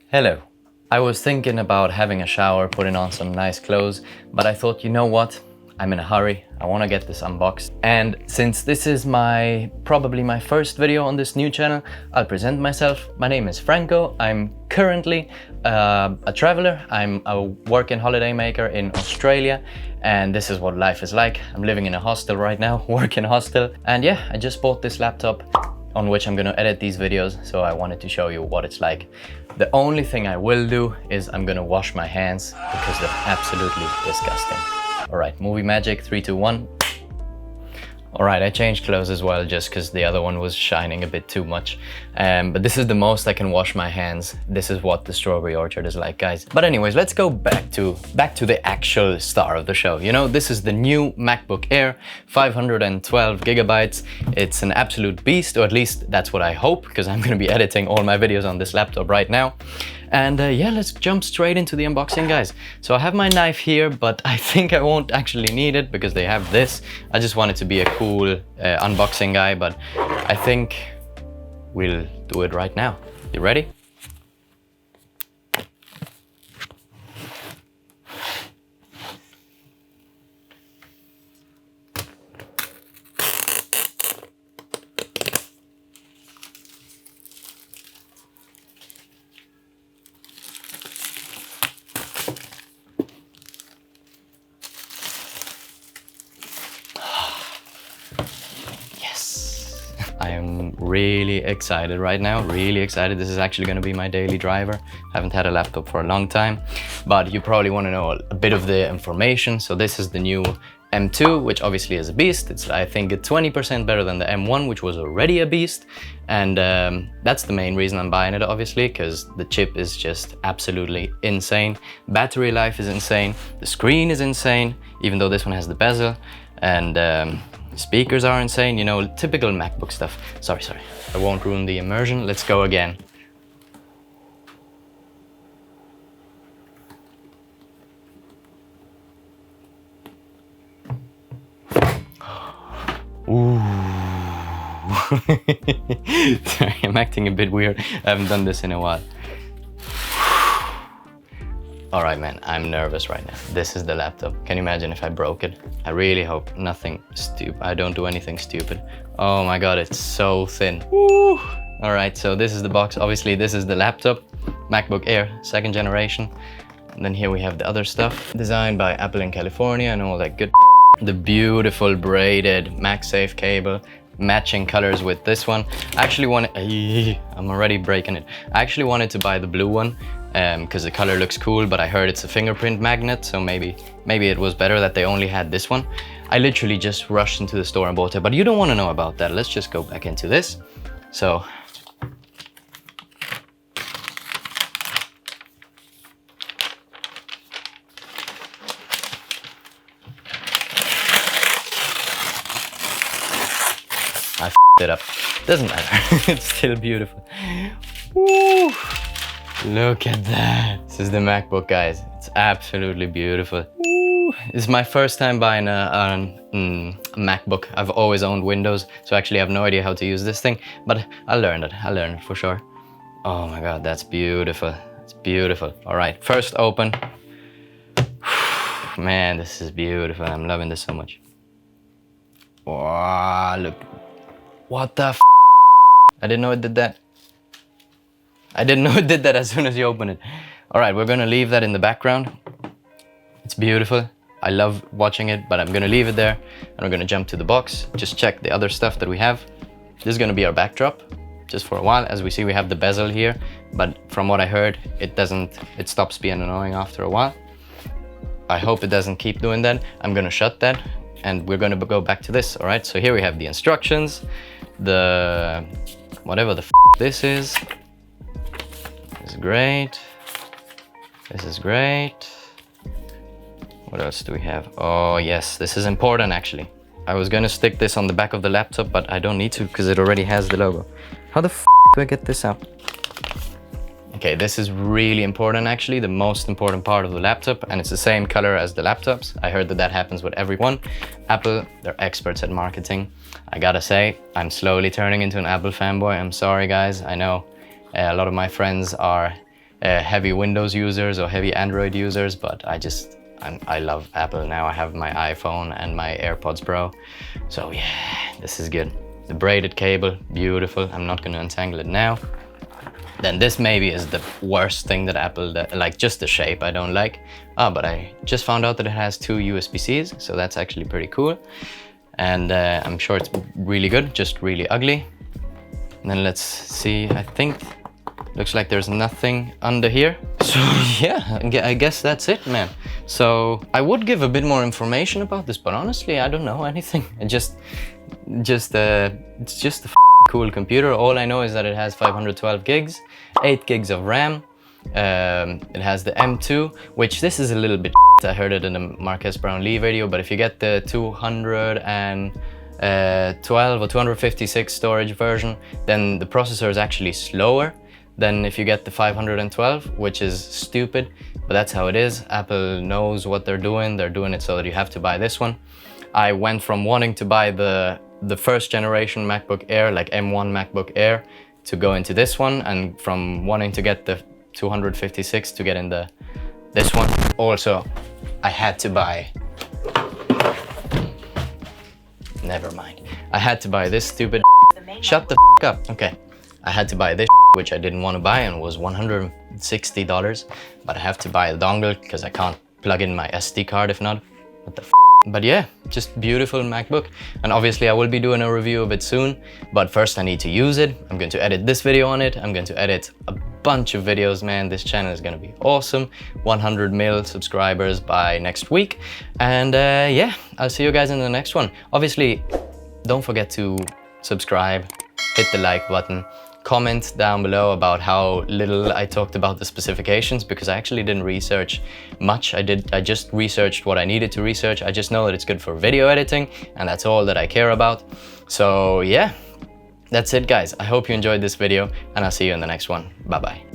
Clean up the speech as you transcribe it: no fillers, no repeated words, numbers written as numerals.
Hello. I was thinking about having a shower, putting on some nice clothes, but I thought, you know what? I'm in a hurry. I want to get this unboxed. And since this is probably my first video on this new channel, I'll present myself. My name is Franco. I'm currently a traveler. I'm a working holiday maker in Australia, and this is what life is like. I'm living in a hostel right now, working hostel. And yeah, I just bought this laptop on which I'm gonna edit these videos, so I wanted to show you what it's like. The only thing I will do is I'm gonna wash my hands because they're absolutely disgusting. All right, movie magic, 3, 2, 1. All right, I changed clothes as well just because the other one was shining a bit too much. But this is the most I can wash my hands. This is what the strawberry orchard is like, guys. But anyways, let's go back to the actual star of the show. You know, this is the new MacBook Air, 512 gigabytes. It's an absolute beast, or at least that's what I hope, because I'm gonna be editing all my videos on this laptop right now. And yeah, let's jump straight into the unboxing, guys. So I have my knife here, but I think I won't actually need it because they have this. I just want it to be a cool unboxing guy, but I think we'll do it right now. You ready? I am really excited right now, really excited. This is actually going to be my daily driver. I haven't had a laptop for a long time, but you probably want to know a bit of the information. So this is the new M2, which obviously is a beast. It's, I think, 20% better than the M1, which was already a beast. And that's the main reason I'm buying it, obviously, because the chip is just absolutely insane. Battery life is insane. The screen is insane, even though this one has the bezel. And speakers are insane, you know, typical MacBook stuff. Sorry. I won't ruin the immersion. Let's go again. Ooh. Sorry, I'm acting a bit weird. I haven't done this in a while. All right, man, I'm nervous right now. This is the laptop. Can you imagine if I broke it? I really hope nothing stupid. I don't do anything stupid. Oh my God, it's so thin. Woo. All right, so this is the box. Obviously, this is the laptop, MacBook Air, 2nd generation. And then here we have the other stuff. Designed by Apple in California and all that good. The beautiful braided MagSafe cable, matching colors with this one. I actually wanted, I'm already breaking it. I actually wanted to buy the blue one because the color looks cool, but I heard it's a fingerprint magnet, so maybe it was better that they only had this one. I literally just rushed into the store and bought it, but you don't want to know about that. Let's just go back into this. So I f***ed it up. Doesn't matter. It's still beautiful. Woo! Look at that. This is the MacBook, guys. It's absolutely beautiful. Woo! This is my first time buying a MacBook. I've always owned Windows, so actually I have no idea how to use this thing, but I'll learn it for sure. Oh my God, that's beautiful. It's beautiful. All right, first open. Man, this is beautiful. I'm loving this so much. Wow, look. What the f***? I didn't know it did that. I didn't know it did that as soon as you open it. All right, we're gonna leave that in the background. It's beautiful. I love watching it, but I'm gonna leave it there and we're gonna jump to the box. Just check the other stuff that we have. This is gonna be our backdrop just for a while. As we see, we have the bezel here, but from what I heard, it stops being annoying after a while. I hope it doesn't keep doing that. I'm gonna shut that and we're gonna go back to this, all right? So here we have the instructions, the whatever the f this is. This is great. This is great. What else do we have? Oh yes, this is important actually. I was gonna stick this on the back of the laptop, but I don't need to because it already has the logo. How the f do I get this out? Okay, this is really important actually, the most important part of the laptop, and it's the same color as the laptops. I heard that that happens with everyone. Apple, they're experts at marketing. I gotta say, I'm slowly turning into an Apple fanboy. I'm sorry guys, I know a lot of my friends are heavy Windows users or heavy Android users, but I love Apple now. I have my iPhone and my AirPods Pro. So yeah, this is good. The braided cable, beautiful. I'm not gonna untangle it now. Then this maybe is the worst thing that Apple, like just the shape I don't like. But I just found out that it has 2 USB-Cs, so that's actually pretty cool. And I'm sure it's really good, just really ugly. And then let's see, I think, looks like there's nothing under here. So yeah, I guess that's it, man. So I would give a bit more information about this, but honestly, I don't know anything. It's just a cool computer. All I know is that it has 512 gigs, 8 gigs of RAM. It has the M2, which this is a little bit I heard it in the Marques Brownlee video, but if you get the 212 or 256 storage version, then the processor is actually slower than if you get the 512, which is stupid, but that's how it is. Apple knows what they're doing. They're doing it so that you have to buy this one. I went from wanting to buy the first generation MacBook Air, like M1 MacBook Air, to go into this one, and from wanting to get the 256 to get in this one. Also, I had to buy, never mind. I had to buy this stupid, shut the up, okay. I had to buy this, which I didn't want to buy, and it was $160, but I have to buy a dongle because I can't plug in my SD card if not. What the But yeah, just beautiful MacBook. And obviously I will be doing a review of it soon, but first I need to use it. I'm going to edit this video on it. I'm going to edit a bunch of videos, man. This channel is going to be awesome. 100 mil subscribers by next week. And yeah, I'll see you guys in the next one. Obviously, don't forget to subscribe, hit the like button. Comment down below about how little I talked about the specifications, because I actually didn't research much. I just researched what I needed to research. I just know that it's good for video editing, and that's all that I care about. So yeah, that's it guys. I hope you enjoyed this video, and I'll see you in the next one. Bye bye.